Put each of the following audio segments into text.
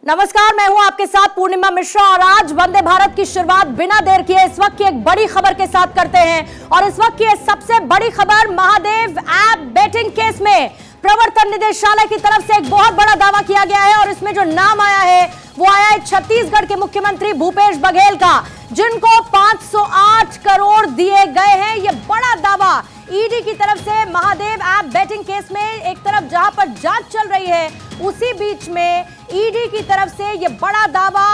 नमस्कार, मैं हूं आपके साथ पूर्णिमा मिश्रा और आज वंदे भारत की शुरुआत बिना देर किए इस वक्त की एक बड़ी खबर के साथ करते हैं। और इस वक्त की सबसे बड़ी खबर, महादेव ऐप बेटिंग केस में प्रवर्तन निदेशालय की तरफ से एक बहुत बड़ा दावा किया गया है और इसमें जो नाम आया है वो आया है छत्तीसगढ़ के मुख्यमंत्री भूपेश बघेल का, जिनको 508 करोड़ दिए गए हैं। ये बड़ा दावा ईडी की तरफ से महादेव ऐप बेटिंग केस में एक तरफ जहां पर जांच चल रही है, उसी बीच में ईडी की तरफ से ये बड़ा दावा,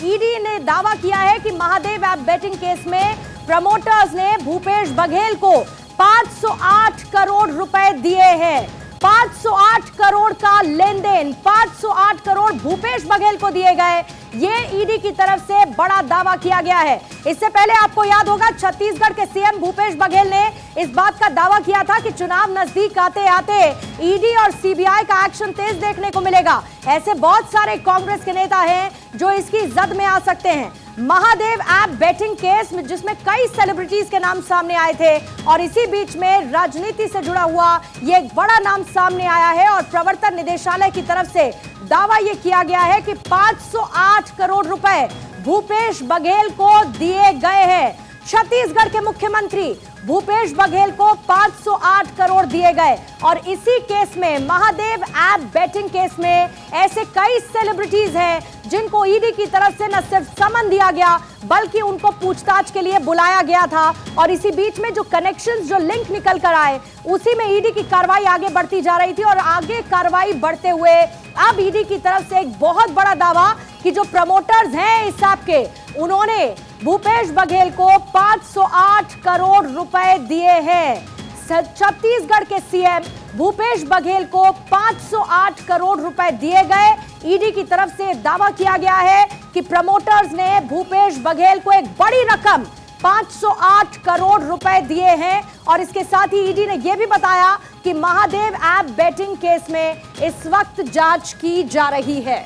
ईडी ने दावा किया है कि महादेव ऐप बेटिंग केस में प्रमोटर्स ने भूपेश बघेल को 508 करोड़ रुपए दिए हैं। 508 करोड़ का लेन देन, 508 करोड़ भूपेश बघेल को दिए गए, ये ईडी की तरफ से बड़ा दावा किया गया है। इससे पहले आपको याद होगा छत्तीसगढ़ के सीएम भूपेश बघेल ने इस बात का दावा किया था कि चुनाव नजदीक आते आते ईडी और सीबीआई का एक्शन तेज देखने को मिलेगा। ऐसे बहुत सारे कांग्रेस के नेता हैं जो इसकी जद में आ सकते हैं। महादेव ऐप बेटिंग केस में जिसमें कई सेलिब्रिटीज के नाम सामने आए थे और इसी बीच में राजनीति से जुड़ा हुआ ये एक बड़ा नाम सामने आया है और प्रवर्तन निदेशालय की तरफ से दावा ये किया गया है कि 508 करोड़ रुपए भूपेश बघेल को दिए गए हैं। छत्तीसगढ़ के मुख्यमंत्री भूपेश बघेल को 508 करोड़ दिए गए और इसी केस में, महादेव ऐप बेटिंग केस में, ऐसे कई सेलिब्रिटीज हैं जिनको ईडी की तरफ से न सिर्फ समन दिया गया बल्कि उनको पूछताछ के लिए बुलाया गया था। और इसी बीच में जो कनेक्शंस, जो लिंक निकल कर आए, उसी में ईडी की कार्रवाई आगे बढ़ती जा रही थी और आगे कार्रवाई बढ़ते हुए अब ईडी की तरफ से एक बहुत बड़ा दावा कि जो प्रमोटर्स हैं इस ऐप के, उन्होंने भूपेश बघेल को 508 करोड़ रुपए दिए हैं। छत्तीसगढ़ के सीएम भूपेश बघेल को 508 करोड़ रुपए दिए गए। ईडी की तरफ से दावा किया गया है कि प्रमोटर्स ने भूपेश बघेल को एक बड़ी रकम 508 करोड़ रुपए दिए हैं। और इसके साथ ही ईडी ने यह भी बताया कि महादेव ऐप बेटिंग केस में इस वक्त जांच की जा रही है।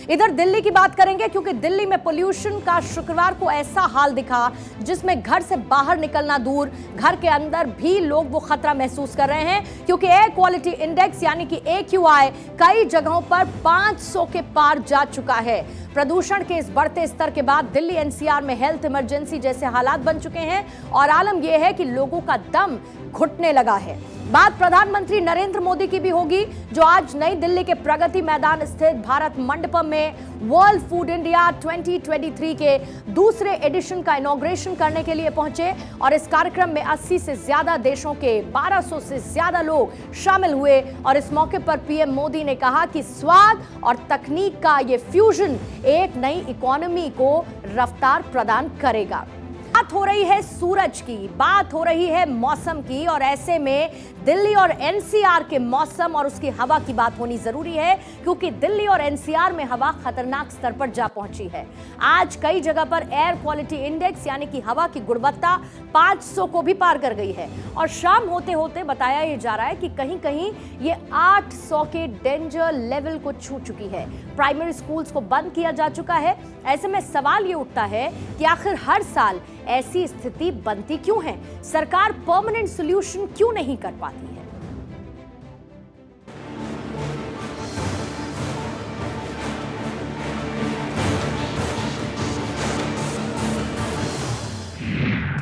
इधर दिल्ली की बात करेंगे क्योंकि दिल्ली में पोल्यूशन का शुक्रवार को ऐसा हाल दिखा जिसमें घर से बाहर निकलना दूर, घर के अंदर भी लोग वो खतरा महसूस कर रहे हैं क्योंकि एयर क्वालिटी इंडेक्स यानी कि AQI कई जगहों पर 500 के पार जा चुका है। प्रदूषण के इस बढ़ते स्तर के बाद दिल्ली NCR में हेल्थ इमरजेंसी जैसे हालात बन चुके हैं और आलम यह है कि लोगों का दम घुटने लगा है। बात प्रधानमंत्री नरेंद्र मोदी की भी होगी जो आज नई दिल्ली के प्रगति मैदान स्थित भारत मंडपम में वर्ल्ड फूड इंडिया 2023 के दूसरे एडिशन का इनॉग्रेशन करने के लिए पहुंचे और इस कार्यक्रम में 80 से ज्यादा देशों के 1200 से ज्यादा लोग शामिल हुए। और इस मौके पर पीएम मोदी ने कहा कि स्वाद और तकनीक का ये फ्यूजन एक नई इकोनॉमी को रफ्तार प्रदान करेगा। बात हो रही है सूरज की, बात हो रही है मौसम की और ऐसे में दिल्ली और NCR के मौसम और उसकी हवा की बात होनी जरूरी है क्योंकि दिल्ली और NCR में हवा खतरनाक स्तर पर जा पहुंची है। आज कई जगह पर एयर क्वालिटी इंडेक्स यानी कि हवा की गुणवत्ता 500 को भी पार कर गई है और शाम होते होते बताया ये जा रहा है कि कहीं कहीं ये 800 के डेंजर लेवल को छू चुकी है। प्राइमरी स्कूल्स को बंद किया जा चुका है। ऐसे में सवाल ये उठता है कि आखिर हर साल ऐसी स्थिति बनती क्यों है? सरकार परमानेंट सॉल्यूशन क्यों नहीं कर पाती है?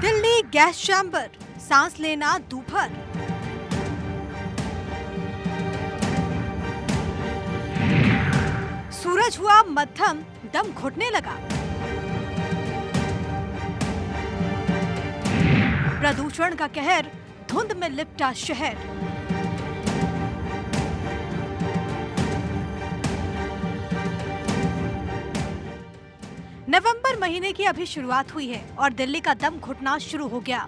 दिल्ली गैस चैम्बर, सांस लेना दूभर। सूरज हुआ मध्यम, दम घुटने लगा। प्रदूषण का कहर, धुंध में लिपटा शहर। नवंबर महीने की अभी शुरुआत हुई है और दिल्ली का दम घुटना शुरू हो गया।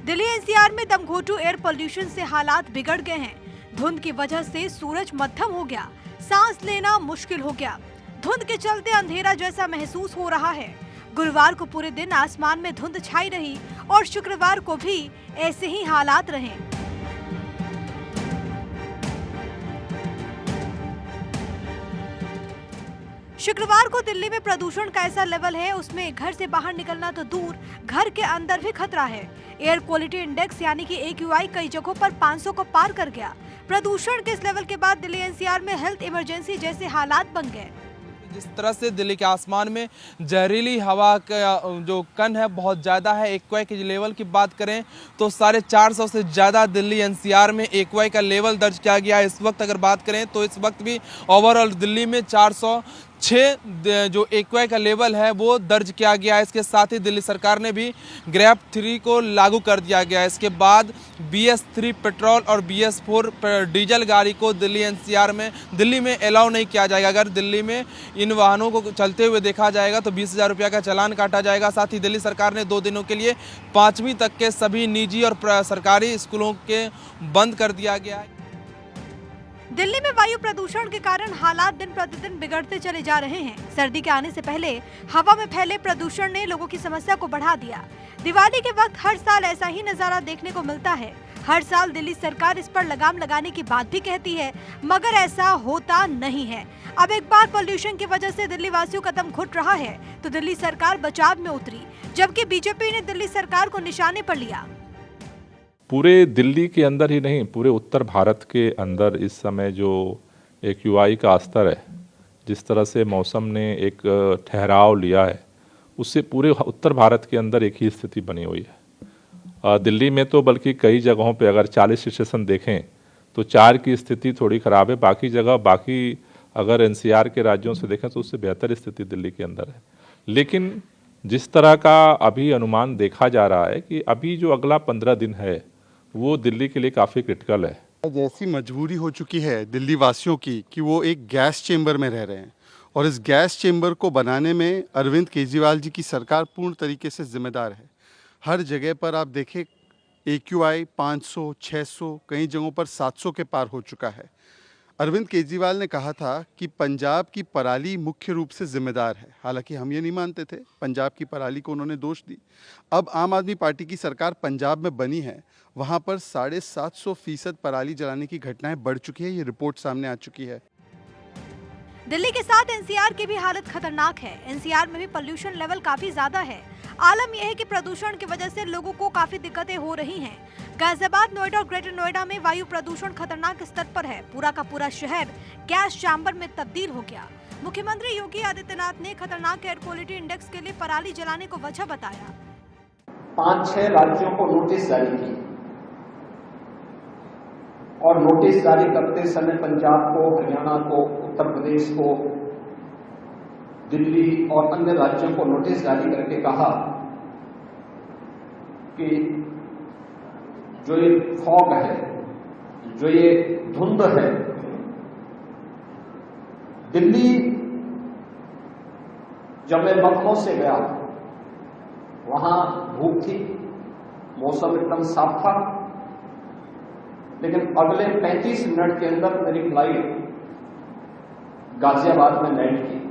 दिल्ली NCR में दमघोटू एयर पोल्यूशन से हालात बिगड़ गए हैं। धुंध की वजह से सूरज मध्यम हो गया, सांस लेना मुश्किल हो गया। धुंध के चलते अंधेरा जैसा महसूस हो रहा है। गुरुवार को पूरे दिन आसमान में धुंध छाई रही और शुक्रवार को भी ऐसे ही हालात रहे। शुक्रवार को दिल्ली में प्रदूषण का ऐसा लेवल है उसमें घर से बाहर निकलना तो दूर, घर के अंदर भी खतरा है। एयर क्वालिटी इंडेक्स यानी कि AQI कई जगहों पर 500 को पार कर गया। प्रदूषण के इस लेवल के बाद दिल्ली NCR में हेल्थ इमरजेंसी जैसे हालात बन गए। जिस तरह से दिल्ली के आसमान में जहरीली हवा का जो कण है बहुत ज़्यादा है। AQI के लेवल की बात करें तो 450 से ज़्यादा दिल्ली NCR में AQI का लेवल दर्ज किया गया है। इस वक्त अगर बात करें तो इस वक्त भी ओवरऑल दिल्ली में 406 जो AQI का लेवल है वो दर्ज किया गया है। इसके साथ ही दिल्ली सरकार ने भी ग्रैप 3 को लागू कर दिया गया है। इसके बाद BS3 पेट्रोल और BS4 डीजल गाड़ी को दिल्ली NCR में दिल्ली में अलाउ नहीं किया जाएगा। अगर दिल्ली में इन वाहनों को चलते हुए देखा जाएगा तो 20,000 रुपये का चालान काटा जाएगा। साथ ही दिल्ली सरकार ने 2 दिनों के लिए 5वीं तक के सभी निजी और सरकारी स्कूलों के बंद कर दिया गया है। दिल्ली में वायु प्रदूषण के कारण हालात दिन प्रतिदिन बिगड़ते चले जा रहे हैं। सर्दी के आने से पहले हवा में फैले प्रदूषण ने लोगों की समस्या को बढ़ा दिया। दिवाली के वक्त हर साल ऐसा ही नजारा देखने को मिलता है। हर साल दिल्ली सरकार इस पर लगाम लगाने की बात भी कहती है, मगर ऐसा होता नहीं है। अब एक बार पोल्यूशन की वजह से दिल्ली वासियों का दम घुट रहा है तो दिल्ली सरकार बचाव में उतरी, जबकि बीजेपी ने दिल्ली सरकार को निशाने पर लिया। पूरे दिल्ली के अंदर ही नहीं, पूरे उत्तर भारत के अंदर इस समय जो AQI का स्तर है, जिस तरह से मौसम ने एक ठहराव लिया है, उससे पूरे उत्तर भारत के अंदर एक ही स्थिति बनी हुई है। दिल्ली में तो बल्कि कई जगहों पे अगर 40 स्टेशन देखें तो 4 की स्थिति थोड़ी ख़राब है। बाकी जगह, बाकी अगर NCR के राज्यों से देखें तो उससे बेहतर स्थिति दिल्ली के अंदर है। लेकिन जिस तरह का अभी अनुमान देखा जा रहा है कि अभी जो अगला 15 दिन है वो दिल्ली के लिए काफ़ी क्रिटिकल है। जैसी मजबूरी हो चुकी है दिल्ली वासियों की कि वो एक गैस चेंबर में रह रहे हैं और इस गैस चेंबर को बनाने में अरविंद केजरीवाल जी की सरकार पूर्ण तरीके से जिम्मेदार है। हर जगह पर आप देखें AQI 500, 600, कई जगहों पर 700 के पार हो चुका है। अरविंद केजरीवाल ने कहा था कि पंजाब की पराली मुख्य रूप से जिम्मेदार है। हालांकि हम ये नहीं मानते थे, पंजाब की पराली को उन्होंने दोष दी। अब आम आदमी पार्टी की सरकार पंजाब में बनी है, वहां पर 750% पराली जलाने की घटनाएं बढ़ चुकी है। ये रिपोर्ट सामने आ चुकी है। दिल्ली के साथ NCR की भी हालत खतरनाक है। NCR में भी पोल्यूशन लेवल काफी ज्यादा है। आलम यह है कि प्रदूषण की वजह से लोगों को काफी दिक्कतें हो रही हैं। गाजियाबाद, नोएडा और ग्रेटर नोएडा में वायु प्रदूषण खतरनाक स्तर पर है। पूरा का पूरा शहर गैस चैम्बर में तब्दील हो गया। मुख्यमंत्री योगी आदित्यनाथ ने खतरनाक एयर क्वालिटी इंडेक्स के लिए पराली जलाने को वजह बताया। 5-6 राज्यों को नोटिस जारी की और नोटिस जारी करते समय पंजाब को, हरियाणा को, उत्तर प्रदेश को, दिल्ली और अन्य राज्यों को नोटिस जारी करके कहा कि जो ये फॉग है, जो ये धुंध है, दिल्ली जब मैं लखनऊ से गया वहां धूप थी, मौसम एकदम साफ था, लेकिन अगले 35 मिनट के अंदर मेरी फ्लाइट गाजियाबाद में लैंड की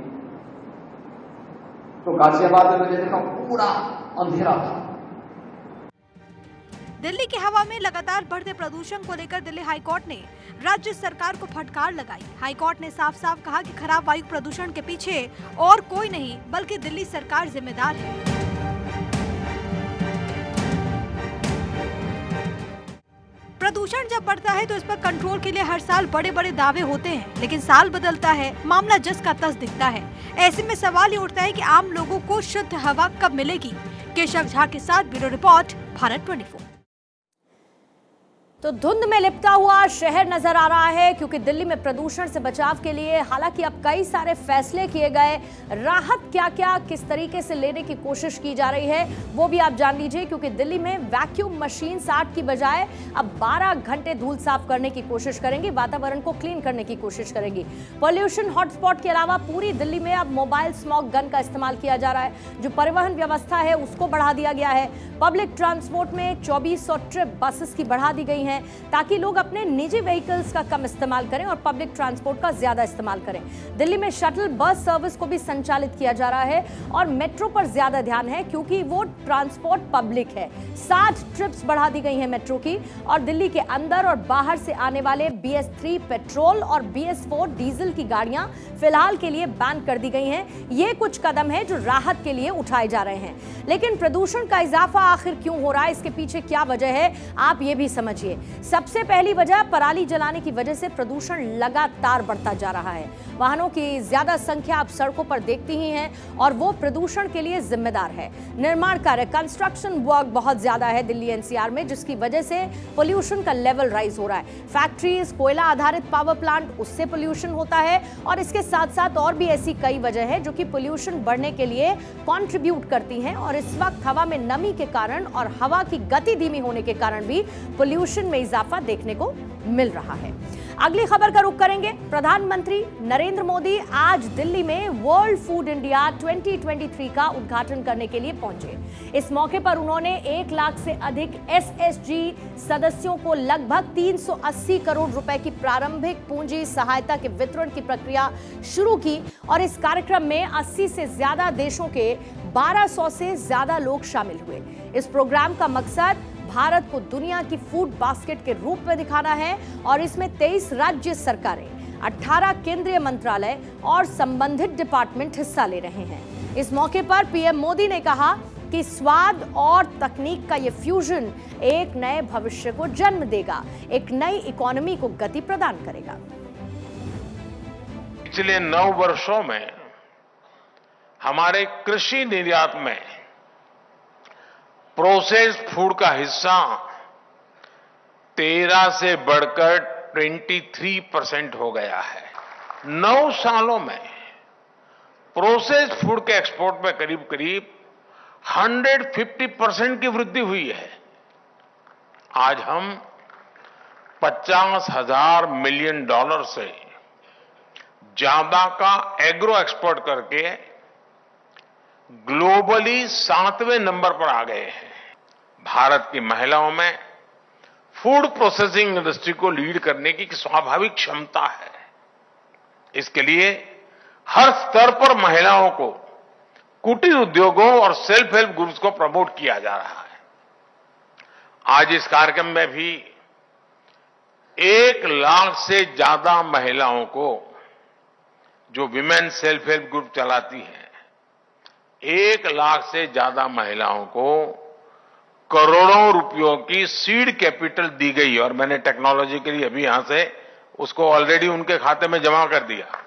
तो गाजियाबाद में मैंने देखा पूरा अंधेरा था। दिल्ली की हवा में लगातार बढ़ते प्रदूषण को लेकर दिल्ली हाईकोर्ट ने राज्य सरकार को फटकार लगाई। हाईकोर्ट ने साफ साफ कहा कि खराब वायु प्रदूषण के पीछे और कोई नहीं बल्कि दिल्ली सरकार जिम्मेदार है। प्रदूषण जब बढ़ता है तो इस पर कंट्रोल के लिए हर साल बड़े बड़े दावे होते हैं, लेकिन साल बदलता है, मामला जस का तस दिखता है। ऐसे में सवाल ये उठता है कि आम लोगों को शुद्ध हवा कब मिलेगी। केशव झा के साथ ब्यूरो रिपोर्ट, भारत 24। तो धुंध में लिपटा हुआ शहर नजर आ रहा है, क्योंकि दिल्ली में प्रदूषण से बचाव के लिए हालांकि अब कई सारे फैसले किए गए। राहत क्या क्या किस तरीके से लेने की कोशिश की जा रही है वो भी आप जान लीजिए, क्योंकि दिल्ली में वैक्यूम मशीन 60 की बजाय अब 12 घंटे धूल साफ करने की कोशिश करेंगी, वातावरण को क्लीन करने की कोशिश करेंगी। पॉल्यूशन हॉटस्पॉट के अलावा पूरी दिल्ली में अब मोबाइल स्मॉग गन का इस्तेमाल किया जा रहा है। जो परिवहन व्यवस्था है उसको बढ़ा दिया गया है। पब्लिक ट्रांसपोर्ट में 2400 ट्रिप बसेस की बढ़ा दी गई है। हैं ताकि लोग अपने निजी व्हीकल्स का कम इस्तेमाल करें और पब्लिक ट्रांसपोर्ट का ज्यादा इस्तेमाल करें। दिल्ली में शटल बस सर्विस को भी संचालित किया जा रहा है और मेट्रो पर ज्यादा ध्यान है क्योंकि वो ट्रांसपोर्ट पब्लिक है। 60 ट्रिप्स बढ़ा दी गई हैं मेट्रो की और दिल्ली के अंदर और बाहर से आने वाले BS3 पेट्रोल और BS4 डीजल की गाड़ियां फिलहाल के लिए बैन कर दी गई हैं। ये कुछ कदम है जो राहत के लिए उठाए जा रहे हैं, लेकिन प्रदूषण का इजाफा आखिर क्यों हो रहा है, इसके पीछे क्या वजह है, आप ये भी समझिए। सबसे पहली वजह पराली जलाने की वजह से प्रदूषण लगातार बढ़ता जा रहा है। वाहनों की ज्यादा संख्या आप सड़कों पर देखती ही हैं और वो प्रदूषण के लिए जिम्मेदार है। निर्माण कार्य, कंस्ट्रक्शन वर्क बहुत ज्यादा है दिल्ली NCR में, जिसकी वजह से पोल्यूशन का लेवल राइज हो रहा है। फैक्ट्रीज, कोयला आधारित पावर प्लांट, उससे पोल्यूशन होता है और इसके साथ साथ और भी ऐसी कई वजह है जो कि पोल्यूशन बढ़ने के लिए कंट्रीब्यूट करती हैं। और इस वक्त हवा में नमी के कारण और हवा की गति धीमी होने के कारण भी पोल्यूशन में इजाफा देखने को मिल रहा है। अगली खबर का रुख करेंगे। प्रधानमंत्री नरेंद्र मोदी आज दिल्ली में वर्ल्ड फूड इंडिया 2023 का उद्घाटन करने के लिए पहुंचे। इस मौके पर उन्होंने 1 लाख से अधिक SSG सदस्यों को लगभग 380 करोड़ रुपए की प्रारंभिक पूंजी सहायता के वितरण की प्रक्रिया शुरू की और इस कार्यक्रम में 80 से ज्यादा देशों के 1200 से ज्यादा लोग शामिल हुए। इस प्रोग्राम का मकसद भारत को दुनिया की फूड बास्केट के रूप में दिखाना है और इसमें 23 राज्य सरकारें, 18 केंद्रीय मंत्रालय और संबंधित डिपार्टमेंट हिस्सा ले रहे हैं। इस मौके पर PM मोदी ने कहा कि स्वाद और तकनीक का ये फ्यूजन एक नए भविष्य को जन्म देगा, एक नई इकोनॉमी को गति प्रदान करेगा। पिछले 9 वर्षों में हमारे कृषि निर्यात में प्रोसेस्ड फूड का हिस्सा 13 से बढ़कर 23% हो गया है। 9 सालों में प्रोसेस्ड फूड के एक्सपोर्ट में करीब करीब 150% की वृद्धि हुई है। आज हम $50,000 मिलियन से ज्यादा का एग्रो एक्सपोर्ट करके ग्लोबली 7वें नंबर पर आ गए हैं। भारत की महिलाओं में फूड प्रोसेसिंग इंडस्ट्री को लीड करने की स्वाभाविक क्षमता है। इसके लिए हर स्तर पर महिलाओं को कुटीर उद्योगों और सेल्फ हेल्प ग्रुप्स को प्रमोट किया जा रहा है। आज इस कार्यक्रम में भी 1 लाख से ज्यादा महिलाओं को, जो विमेन सेल्फ हेल्प ग्रुप चलाती हैं, 1 लाख से ज्यादा महिलाओं को करोड़ों रुपयों की सीड कैपिटल दी गई और मैंने टेक्नोलॉजी के लिए अभी यहां से उसको ऑलरेडी उनके खाते में जमा कर दिया।